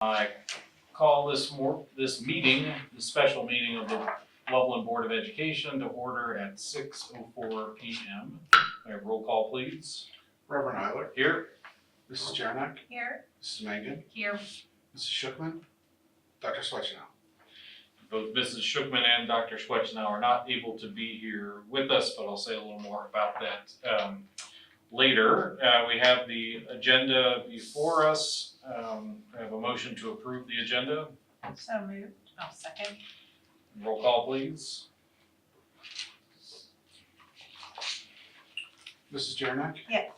I call this meeting, the special meeting of the Loveland Board of Education to order at 6:04 p.m. May I have roll call, please? Reverend Eiler. Here. Mrs. Jaranek. Here. Mrs. Mangan. Here. Mrs. Shookman. Dr. Swetchenow. Both Mrs. Shookman and Dr. Swetchenow are not able to be here with us, but I'll say a little more about that later. We have the agenda before us. I have a motion to approve the agenda. So moved. I'll second. Roll call, please. Mrs. Jaranek. Yes.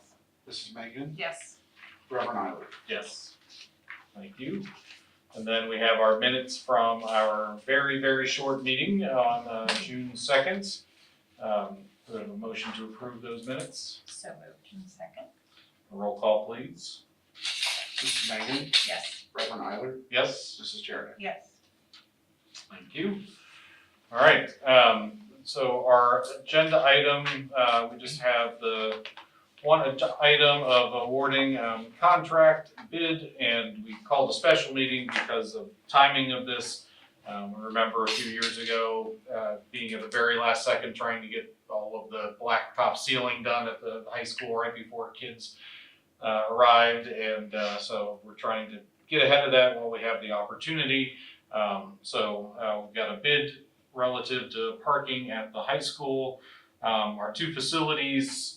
Mrs. Mangan. Yes. Reverend Eiler. Yes. Thank you. And then we have our minutes from our very, very short meeting on June 2nd. We have a motion to approve those minutes. So moved. And second. Roll call, please. Mrs. Mangan. Yes. Reverend Eiler. Yes. Mrs. Jaranek. Yes. Thank you. All right. So our agenda item, we just have the one item of awarding contract bid, and we called a special meeting because of timing of this. Remember a few years ago, being at the very last second trying to get all of the blacktop ceiling done at the high school right before kids arrived, and so we're trying to get ahead of that while we have the opportunity. We've got a bid relative to parking at the high school. Our two facilities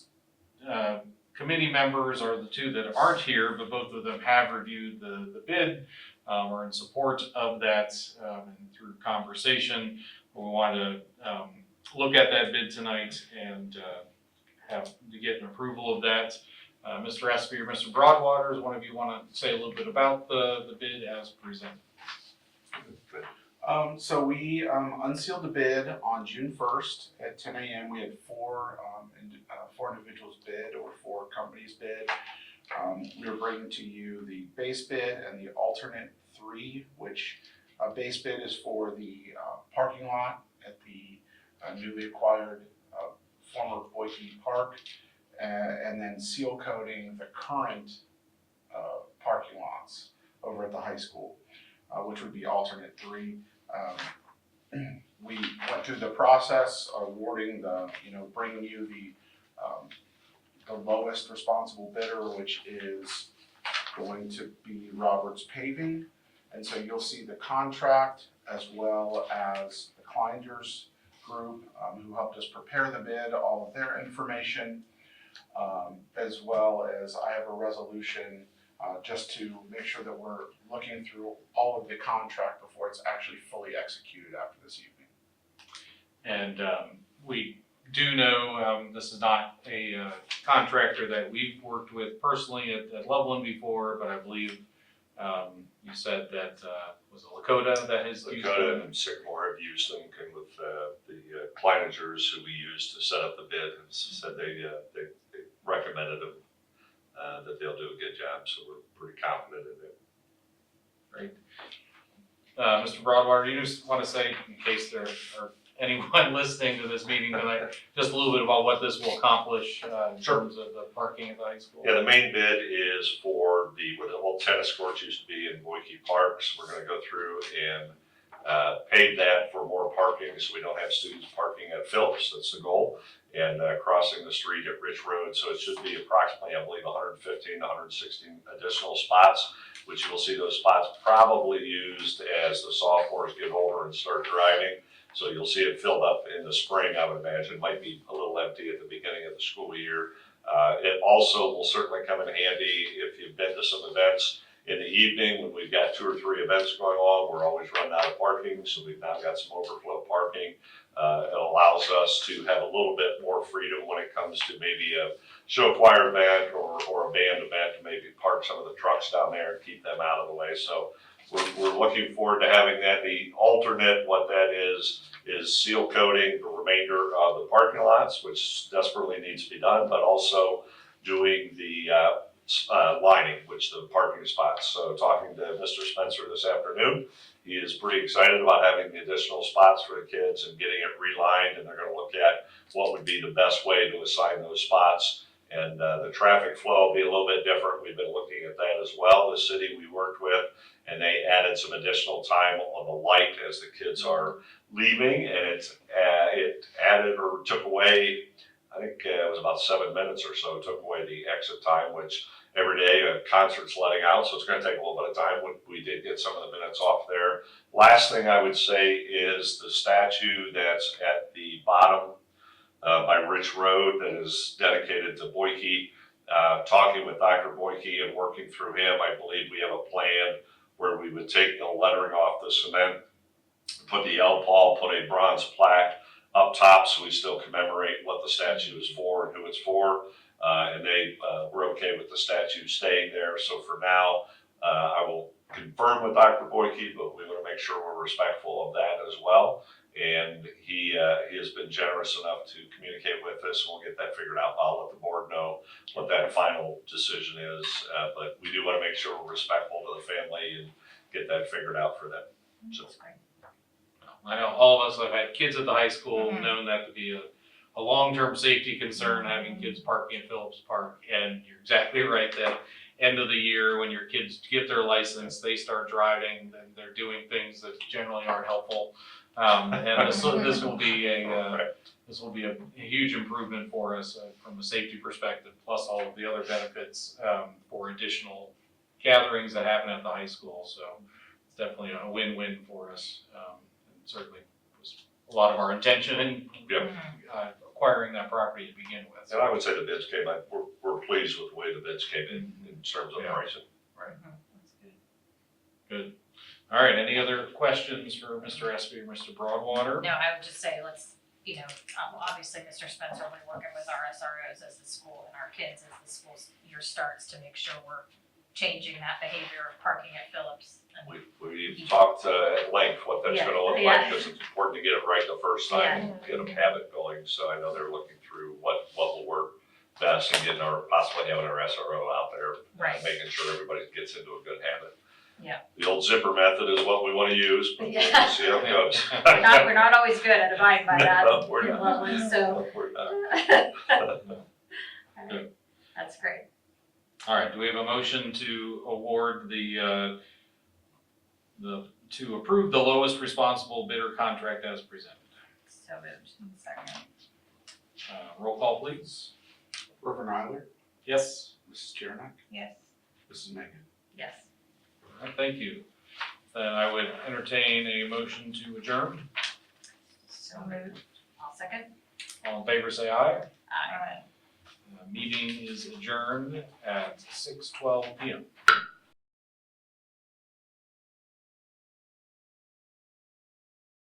committee members are the two that aren't here, but both of them have reviewed the bid, are in support of that, and through conversation. We want to look at that bid tonight and have to get an approval of that. Mr. Espy or Mr. Broadwater, does one of you want to say a little bit about the bid as presented? So we unsealed the bid on June 1st at 10 a.m. We had four individuals bid, or four companies bid. We were bringing to you the base bid and the alternate three, which base bid is for the parking lot at the newly acquired former BoE Park, and then seal coating the current parking lots over at the high school, which would be alternate three. We went through the process of awarding bringing you the lowest responsible bidder, which is going to be Roberts Paving. And so you'll see the contract as well as the Kleinger's group who helped us prepare the bid, all of their information, as well as I have a resolution just to make sure that we're looking through all of the contract before it's actually fully executed after this evening. And we do know this is not a contractor that we've worked with personally at Loveland before, but I believe you said that was it Lakota that has used them? Lakota and Sycamore have used them, and with the Kleiningers who we used to set up the bid, and said they recommended them, that they'll do a good job, so we're pretty confident in it. Great. Mr. Broadwater, do you just want to say, in case there are anyone listening to this meeting tonight, just a little bit about what this will accomplish in terms of the parking at the high school? Yeah, the main bid is for where the old tennis courts used to be in BoE Park, so we're going to go through and pave that for more parking, so we don't have students parking at Phillips. That's the goal. And crossing the street at Rich Road. So it should be approximately, I believe, 115 to 116 additional spots, which you'll see those spots probably used as the sophomores get older and start driving. So you'll see it filled up in the spring, I would imagine. It might be a little empty at the beginning of the school year. It also will certainly come in handy if you've been to some events in the evening when we've got 2 or 3 events going on. We're always running out of parking, so we've now got some overflow parking. It allows us to have a little bit more freedom when it comes to maybe a show choir event or a band event, to maybe park some of the trucks down there and keep them out of the way. So we're looking forward to having that. The alternate, what that is seal coating the remainder of the parking lots, which desperately needs to be done, but also doing the lining, which the parking spots. So talking to Mr. Spencer this afternoon, he is pretty excited about having the additional spots for the kids and getting it relined, and they're going to look at what would be the best way to assign those spots And the traffic flow will be a little bit different. We've been looking at that as well. The city we worked with, and they added some additional time on the light as the kids are leaving, and it added or took away, I think it was about 7 minutes or so, took away the exit time, which every day a concert's letting out, so it's gonna take a little bit of time. We did get some of the minutes off there. Last thing I would say is the statue that's at the bottom by Rich Road that is dedicated to Boyke. Talking with Dr. Boyke and working through him, I believe we have a plan where we would take the lettering off the cement, put the L Paul, put a bronze plaque up top so we still commemorate what the statue is for and who it's for. And they were okay with the statue staying there. So for now, I will confirm with Dr. Boyke, but we want to make sure we're respectful of that as well. And he has been generous enough to communicate with us, and we'll get that figured out. I'll let the board know what that final decision is, but we do want to make sure we're respectful to the family and get that figured out for them. So. That's great. I know all of us have had kids at the high school, Mhm. known that to be a long-term safety concern, having kids parking in Phillips Park. And you're exactly right, that end of the year, when your kids get their license, they start driving, then they're doing things that generally aren't helpful. And this will be a huge improvement for us from a safety perspective, plus all of the other benefits for additional gatherings that happen at the high school. So it's definitely a win-win for us. And certainly was a lot of our intention in Yep. acquiring that property to begin with. And I would say the bids came, we're pleased with the way the bids came in terms of Yeah. pricing. That's good. Good. All right, any other questions for Mr. Espy or Mr. Broadwater? No, I would just say, let's, obviously, Mr. Spencer will be working with our SROs as the school and our kids as the school year starts to make sure we're changing that behavior of parking at Phillips. And We've talked at length what that's Yeah, gonna look yeah. like, because it's important to get it right the first time, and get a habit going. So I know they're looking through what will work best and possibly having our SRO out there. Right. Making sure everybody gets into a good habit. Yeah. The old zipper method is what we wanna use, but we'll Yeah. see how it goes. we're not always good at abiding by that. No, we're not. Lovely, so. No, we're not. Alright, that's great. All right, do we have a motion to award to approve the lowest responsible bidder contract as presented? So moved. Second. Roll call, please. Reverend Ryler, Yes. Mrs. Jernick, Yes. Mrs. Megan. Yes. All right, thank you. Then I would entertain a motion to adjourn. So moved. I'll second. All in favor, say aye. Aye. Meeting is adjourned at 6:12 PM.